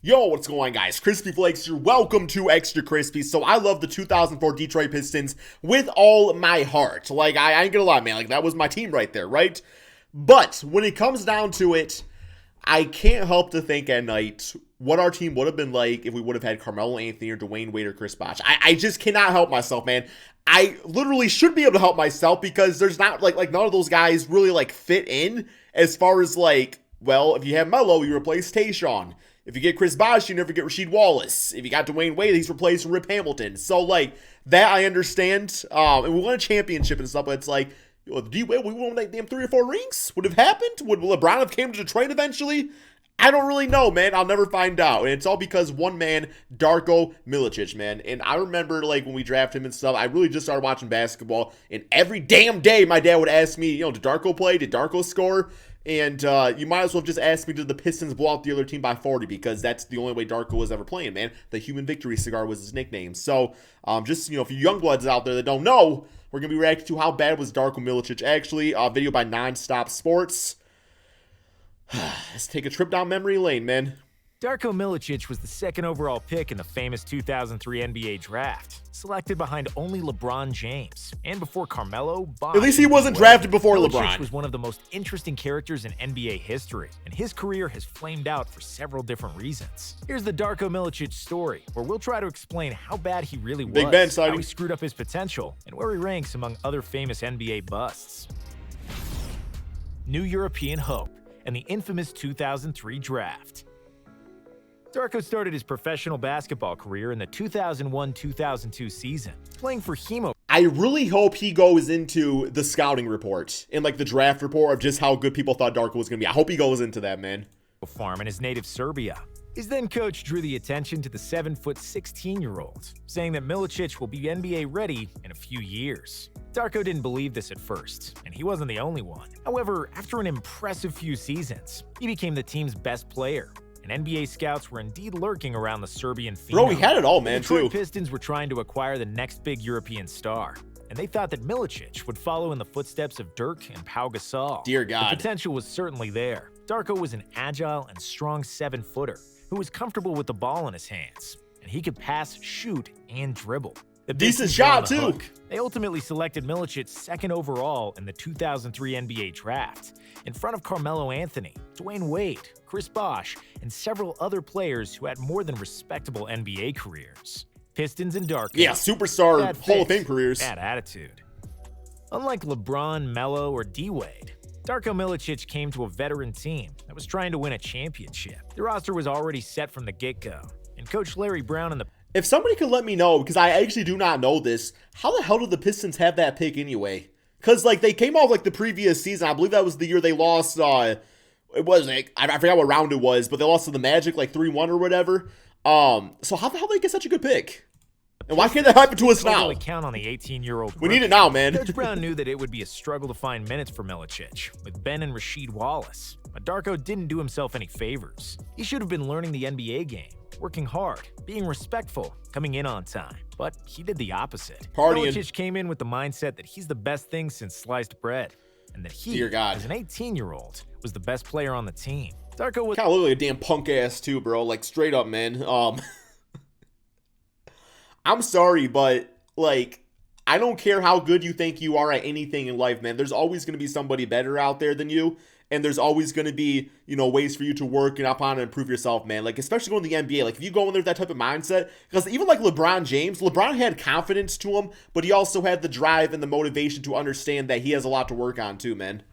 Yo, what's going on, guys? Crispy Flakes here. Welcome to Extra Crispy. So I love the 2004 Detroit Pistons with all my heart. Like, I ain't gonna lie, man. Like, that was my team right there, right? But when it comes down to it, I can't help to think at night what our team would have been like if we would have had Carmelo Anthony or Dwayne Wade or Chris Bosh. I just cannot help myself, man. I literally should be able to help myself because there's not, like none of those guys really, like, fit in as far as, like, well, if you have Melo, you replace Tayshaun. If you get Chris Bosh, you never get Rasheed Wallace. If you got Dwayne Wade, he's replaced Rip Hamilton. So, like, that I understand. And we won a championship and stuff, but it's like, D-Wade, we won like damn 3 or 4 rings? Would have happened? Would LeBron have came to Detroit eventually? I don't really know, man. I'll never find out. And it's all because one man, Darko Milicic, man. And I remember, like, when we drafted him and stuff, I really just started watching basketball. And every damn day, my dad would ask me, did Darko play? Did Darko score? And you might as well have just asked me, did the Pistons blow out the other team by 40? Because that's the only way Darko was ever playing, man. The Human Victory Cigar was his nickname. So, just, for you young bloods out there that don't know, we're going to be reacting to how bad was Darko Milicic. Actually, a video by Nonstop Sports. Let's take a trip down memory lane, man. Darko Milicic was the second overall pick in the famous 2003 NBA draft, selected behind only LeBron James, and before Carmelo, Bosh. At least he wasn't drafted before LeBron. Milicic was one of the most interesting characters in NBA history, and his career has flamed out for several different reasons. Here's the Darko Milicic story, where we'll try to explain how bad he really was, Big Ben sighting, how he screwed up his potential, and where he ranks among other famous NBA busts. New European Hope and the infamous 2003 draft. Darko started his professional basketball career in the 2001-2002 season, playing for Hemo. I really hope he goes into the scouting report and, like, the draft report of just how good people thought Darko was going to be. I hope he goes into that, man. Farm in his native Serbia. His then coach drew the attention to the 7-foot 16-year-old, saying that Milicic will be NBA ready in a few years. Darko didn't believe this at first, and he wasn't the only one. However, after an impressive few seasons, he became the team's best player. And NBA scouts were indeed lurking around the Serbian phenom. Bro, he had it all, man, too. The too. Pistons were trying to acquire the next big European star, and they thought that Milicic would follow in the footsteps of Dirk and Pau Gasol. Dear God. The potential was certainly there. Darko was an agile and strong 7-footer who was comfortable with the ball in his hands, and he could pass, shoot, and dribble. The decent shot, too. They ultimately selected Milicic second overall in the 2003 NBA draft, in front of Carmelo Anthony, Dwayne Wade, Chris Bosh, and several other players who had more than respectable NBA careers. Pistons and Darko. Yeah, superstar Hall of Fame careers. Bad attitude. Unlike LeBron, Melo, or D-Wade, Darko Milicic came to a veteran team that was trying to win a championship. The roster was already set from the get-go, and Coach Larry Brown and the... If somebody could let me know, because I actually do not know this, how the hell did the Pistons have that pick anyway? Because, like, they came off, like, the previous season. I believe that was the year they lost, it was, like, I forgot what round it was, but they lost to the Magic, like, 3-1 or whatever. So how the hell did they get such a good pick? And why can't that happen to us now? Count on the 18-year-old. We need it now, man. Coach Brown knew that it would be a struggle to find minutes for Milicic, with Ben and Rasheed Wallace. But Darko didn't do himself any favors. He should have been learning the NBA game, working hard, being respectful, coming in on time. But he did the opposite. Partying. Milicic came in with the mindset that he's the best thing since sliced bread, and that he, as an 18-year-old, was the best player on the team. Darko was kind of look like a damn punk ass too, bro. Like, straight up, man. I'm sorry, but, like, I don't care how good you think you are at anything in life, man. There's always going to be somebody better out there than you. And there's always going to be, ways for you to work and upon and improve yourself, man. Like, especially going to the NBA. Like, if you go in there with that type of mindset, because even like LeBron James, LeBron had confidence to him, but he also had the drive and the motivation to understand that he has a lot to work on too, man.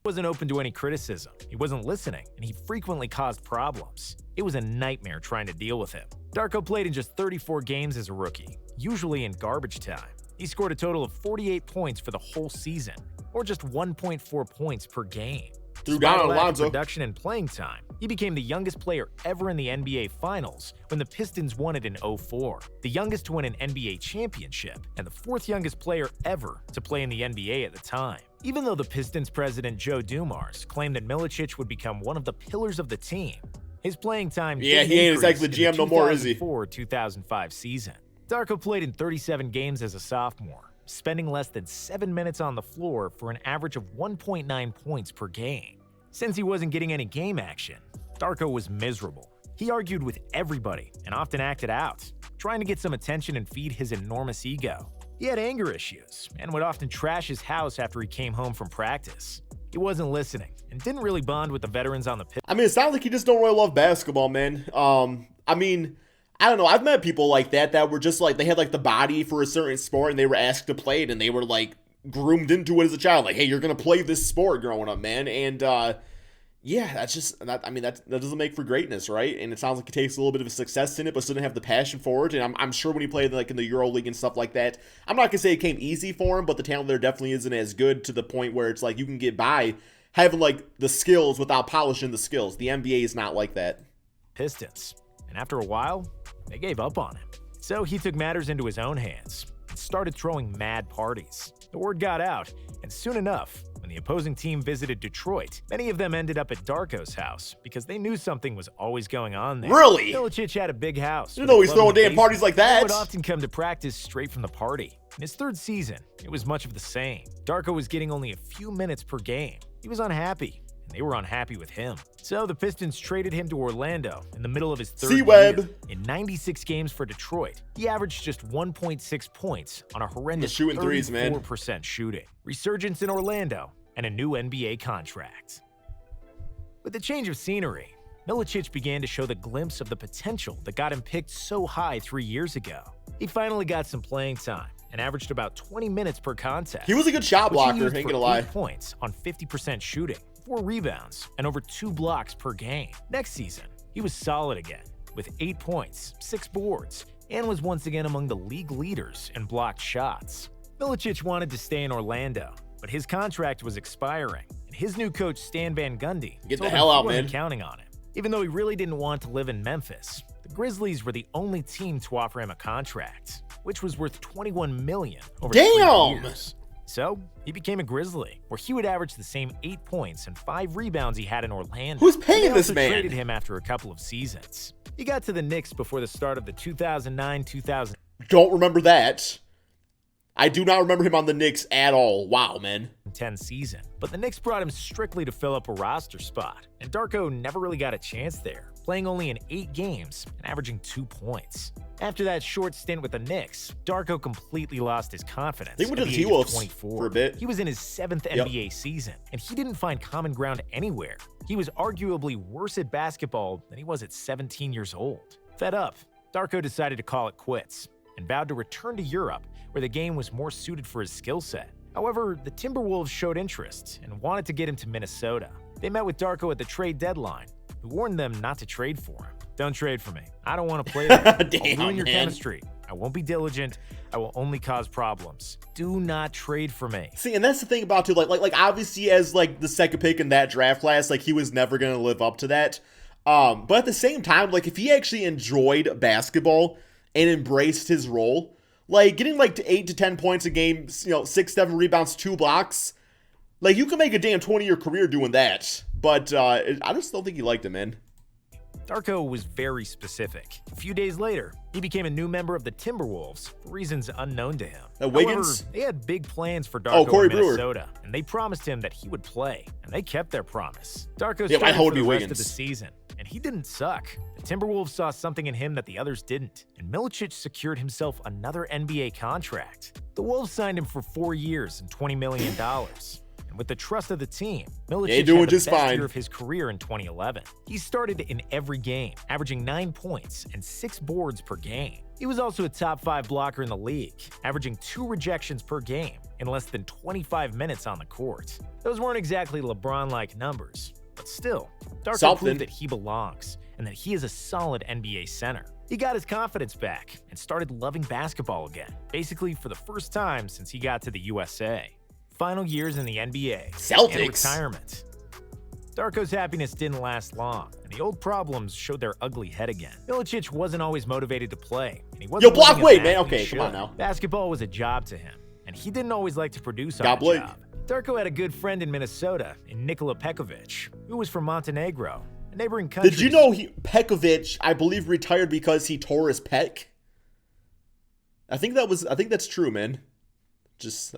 Wasn't open to any criticism. He wasn't listening, and he frequently caused problems. It was a nightmare trying to deal with him. Darko played in just 34 games as a rookie, usually in garbage time. He scored a total of 48 points for the whole season, or just 1.4 points per game. Threw down on Alonzo. Production and playing time, he became the youngest player ever in the NBA Finals when the Pistons won it in 2004, the youngest to win an NBA championship, and the 4th youngest player ever to play in the NBA at the time. Even though the Pistons president Joe Dumars claimed that Milicic would become one of the pillars of the team, his playing time he ain't exactly the GM no more, is he? 2004-2005 season. Darko played in 37 games as a sophomore, spending less than 7 minutes on the floor for an average of 1.9 points per game. Since he wasn't getting any game action, Darko was miserable. He argued with everybody and often acted out, trying to get some attention and feed his enormous ego. He had anger issues and would often trash his house after he came home from practice. He wasn't listening and didn't really bond with the veterans on the pitch. I mean, it sounds like you just don't really love basketball, man. I mean, I don't know. I've met people like that were just like, they had like the body for a certain sport and they were asked to play it and they were like groomed into it as a child. Like, hey, you're going to play this sport growing up, man. And, yeah, that's just, I mean, that doesn't make for greatness, right? And it sounds like it takes a little bit of a success in it, but still didn't have the passion for it. And I'm sure when he played like in the Euro League and stuff like that, I'm not going to say it came easy for him, but the talent there definitely isn't as good to the point where it's like you can get by having like the skills without polishing the skills. The NBA is not like that. Pistons. And after a while, they gave up on him. So he took matters into his own hands and started throwing mad parties. The word got out, and soon enough, when the opposing team visited Detroit, many of them ended up at Darko's house because they knew something was always going on there. Really? Milicic had a big house. You know he's throwing damn parties like that. He would often come to practice straight from the party. In his third season, it was much of the same. Darko was getting only a few minutes per game. He was unhappy, and they were unhappy with him. So the Pistons traded him to Orlando in the middle of his third year. In 96 games for Detroit, he averaged just 1.6 points on a horrendous 34% shooting. Resurgence in Orlando, and a new NBA contract. With the change of scenery, Milicic began to show the glimpse of the potential that got him picked so high 3 years ago. He finally got some playing time and averaged about 20 minutes per contest. He was a good shot blocker, ain't gonna lie. 8 points on 50% shooting, 4 rebounds, and over 2 blocks per game. Next season, he was solid again, with 8 points, 6 boards, and was once again among the league leaders in blocked shots. Milicic wanted to stay in Orlando, but his contract was expiring, and his new coach Stan Van Gundy get the hell out, man. Counting on him. Even though he really didn't want to live in Memphis, the Grizzlies were the only team to offer him a contract, which was worth $21 million over 3 years. So he became a Grizzly, where he would average the same 8 points and 5 rebounds he had in Orlando. Who's paying this man? Traded him after a couple of seasons. He got to the Knicks before the start of the 2009-2010. Don't remember that. I do not remember him on the Knicks at all. Wow, man. 10 season, but the Knicks brought him strictly to fill up a roster spot, and Darko never really got a chance there, playing only in 8 games and averaging 2 points. After that short stint with the Knicks, Darko completely lost his confidence. They went to the T-Wolves for a bit. He was in his 7th NBA season, and he didn't find common ground anywhere. He was arguably worse at basketball than he was at 17 years old. Fed up, Darko decided to call it quits and vowed to return to Europe, where the game was more suited for his skill set. However, the Timberwolves showed interest and wanted to get him to Minnesota. They met with Darko at the trade deadline, who warned them not to trade for him. Don't trade for me. I don't want to play there. I'll ruin your chemistry. I won't be diligent. I will only cause problems. Do not trade for me. See, and that's the thing about too, like obviously as like the second pick in that draft class, like he was never gonna live up to that. But at the same time, like if he actually enjoyed basketball and embraced his role, like getting like to 8 to 10 points a game, 6, 7 rebounds, 2 blocks, like you can make a damn 20-year career doing that. But I just don't think he liked it, man. Darko was very specific. A few days later, he became a new member of the Timberwolves for reasons unknown to him. Wiggins? However, they had big plans for Darko Corey in Minnesota, and they promised him that he would play, and they kept their promise. Darko started for the rest of the season, and he didn't suck. The Timberwolves saw something in him that the others didn't, and Milicic secured himself another NBA contract. The Wolves signed him for 4 years and $20 million. With the trust of the team, Milicic had the best year of his career in 2011. He started in every game, averaging 9 points and 6 boards per game. He was also a top 5 blocker in the league, averaging 2 rejections per game in less than 25 minutes on the court. Those weren't exactly LeBron-like numbers, but still, Darko proved that he belongs and that he is a solid NBA center. He got his confidence back and started loving basketball again, basically for the first time since he got to the USA. Final years in the NBA, Celtics, and retirement. Darko's happiness didn't last long, and the old problems showed their ugly head again. Milicic wasn't always motivated to play, and he wasn't block Wade, man. Okay, come on now. Basketball was a job to him, and he didn't always like to produce on the job. Darko had a good friend in Minnesota, in Nikola Pekovic, who was from Montenegro, a neighboring country. Did you know Pekovic, I believe, retired because he tore his pec? I think that's true, man. Just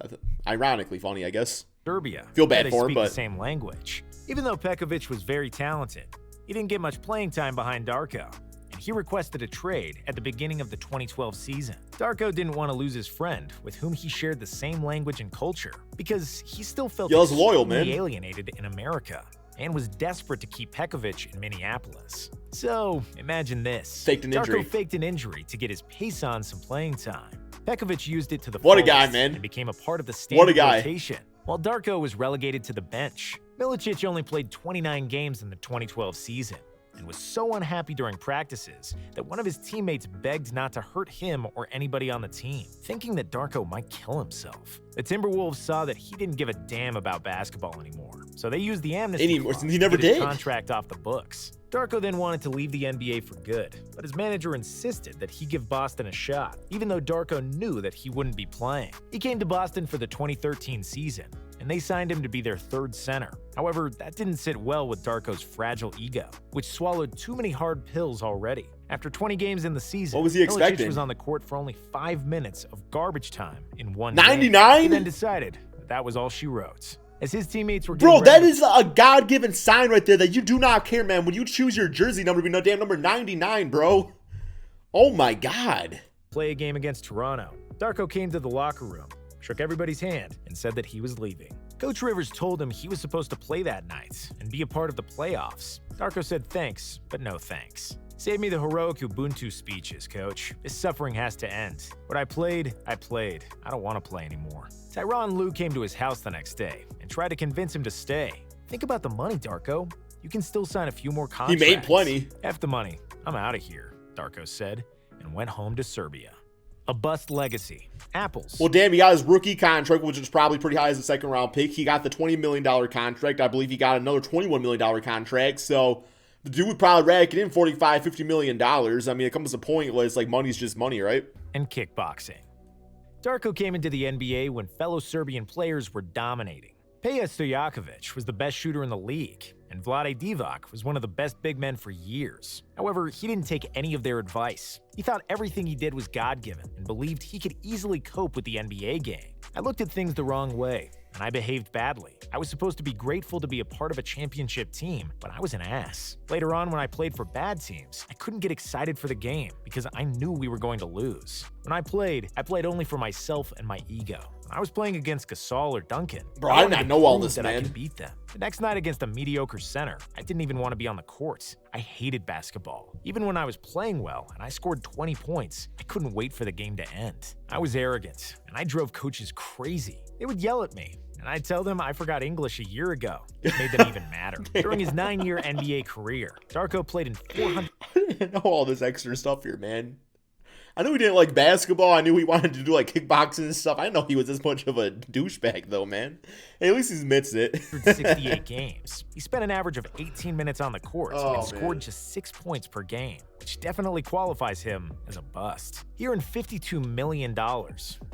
ironically funny, I guess. Serbia. Feel bad for him, speak but the same language. Even though Pekovic was very talented, He didn't get much playing time behind Darko, and he requested a trade at the beginning of the 2012 season. Darko didn't want to lose his friend, with whom he shared the same language and culture, because he still felt extremely alienated in America, and was desperate to keep Pekovic in Minneapolis. So, imagine this. Darko faked an injury to get his pace on some playing time. Pekovic used it to the fullest and became a part of the standard rotation, while Darko was relegated to the bench. Milicic only played 29 games in the 2012 season, and was so unhappy during practices that one of his teammates begged not to hurt him or anybody on the team, thinking that Darko might kill himself. The Timberwolves saw that he didn't give a damn about basketball anymore, so they used the amnesty clause to get his contract off the books. Darko then wanted to leave the NBA for good, but his manager insisted that he give Boston a shot, even though Darko knew that he wouldn't be playing. He came to Boston for the 2013 season, and they signed him to be their third center. However, that didn't sit well with Darko's fragile ego, which swallowed too many hard pills already. After 20 games in the season, Milicic was on the court for only 5 minutes of garbage time in one 99? He then decided that was all she wrote. As his teammates were that is a God-given sign right there that you do not care, man. When you choose your jersey number to be no damn number 99, bro. Oh my God. Play a game against Toronto. Darko came to the locker room, shook everybody's hand, and said that he was leaving. Coach Rivers told him he was supposed to play that night and be a part of the playoffs. Darko said thanks, but no thanks. Save me the heroic Ubuntu speeches, coach. This suffering has to end. What I played, I played. I don't want to play anymore. Tyronn Lue came to his house the next day and tried to convince him to stay. Think about the money, Darko. You can still sign a few more contracts. He made plenty. F the money. I'm out of here, Darko said, and went home to Serbia. A bust legacy. Apples. Well, damn, he got his rookie contract, which is probably pretty high as a second-round pick. He got the $20 million contract. I believe he got another $21 million contract. So the dude would probably rack it in $45, $50 million. I mean, it comes to a point where it's like money's just money, right? And kickboxing. Darko came into the NBA when fellow Serbian players were dominating. Peja Stojakovic was the best shooter in the league, and Vlade Divac was one of the best big men for years. However, he didn't take any of their advice. He thought everything he did was God-given and believed he could easily cope with the NBA game. I looked at things the wrong way, and I behaved badly. I was supposed to be grateful to be a part of a championship team, but I was an ass. Later on, when I played for bad teams, I couldn't get excited for the game because I knew we were going to lose. When I played only for myself and my ego. When I was playing against Gasol or Duncan, bro, I did not know all this, man. I could beat them. The next night against a mediocre center, I didn't even want to be on the court. I hated basketball. Even when I was playing well and I scored 20 points, I couldn't wait for the game to end. I was arrogant, and I drove coaches crazy. They would yell at me, and I'd tell them I forgot English a year ago. It made them even madder. During his 9-year NBA career, Darko played in 400... I didn't know all this extra stuff here, man. I knew he didn't like basketball. I knew he wanted to do like kickboxing and stuff. I didn't know he was this much of a douchebag though, man. Hey, at least he admits it. 68 games. He spent an average of 18 minutes on the court and scored just 6 points per game, which definitely qualifies him as a bust. He earned $52 million,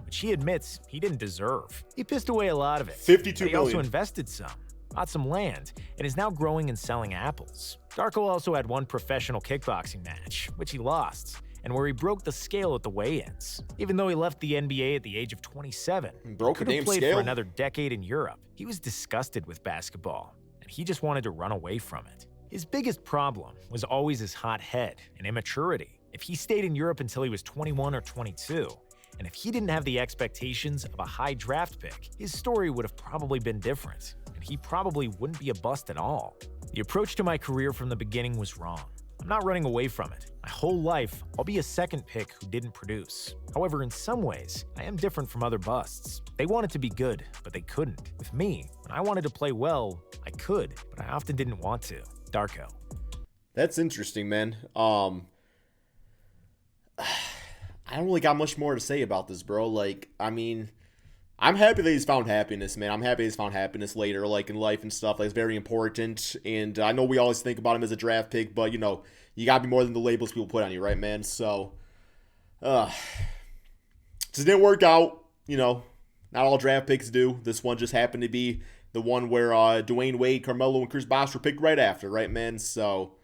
which he admits he didn't deserve. He pissed away a lot of it. $52 million. He also invested some, bought some land, and is now growing and selling apples. Darko also had one professional kickboxing match, which he lost, and where he broke the scale at the weigh-ins. Even though he left the NBA at the age of 27, he could have played for another decade in Europe. He was disgusted with basketball, and he just wanted to run away from it. His biggest problem was always his hot head and immaturity. If he stayed in Europe until he was 21 or 22, and if he didn't have the expectations of a high draft pick, his story would have probably been different, and he probably wouldn't be a bust at all. The approach to my career from the beginning was wrong. I'm not running away from it. My whole life, I'll be a second pick who didn't produce. However, in some ways, I am different from other busts. They wanted to be good, but they couldn't. With me, when I wanted to play well, I could, but I often didn't want to. Darko. That's interesting, man. I don't really got much more to say about this, bro. Like, I mean, I'm happy that he's found happiness, man. I'm happy he's found happiness later, like in life and stuff. Like, it's very important. And I know we always think about him as a draft pick, but, you know, you got to be more than the labels people put on you, right, man? So, just didn't work out. You know, not all draft picks do. This one just happened to be the one where Dwayne Wade, Carmelo, and Chris Bosh were picked right after, right, man? So,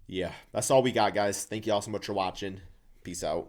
yeah, that's all we got, guys. Thank you all so much for watching. Peace out.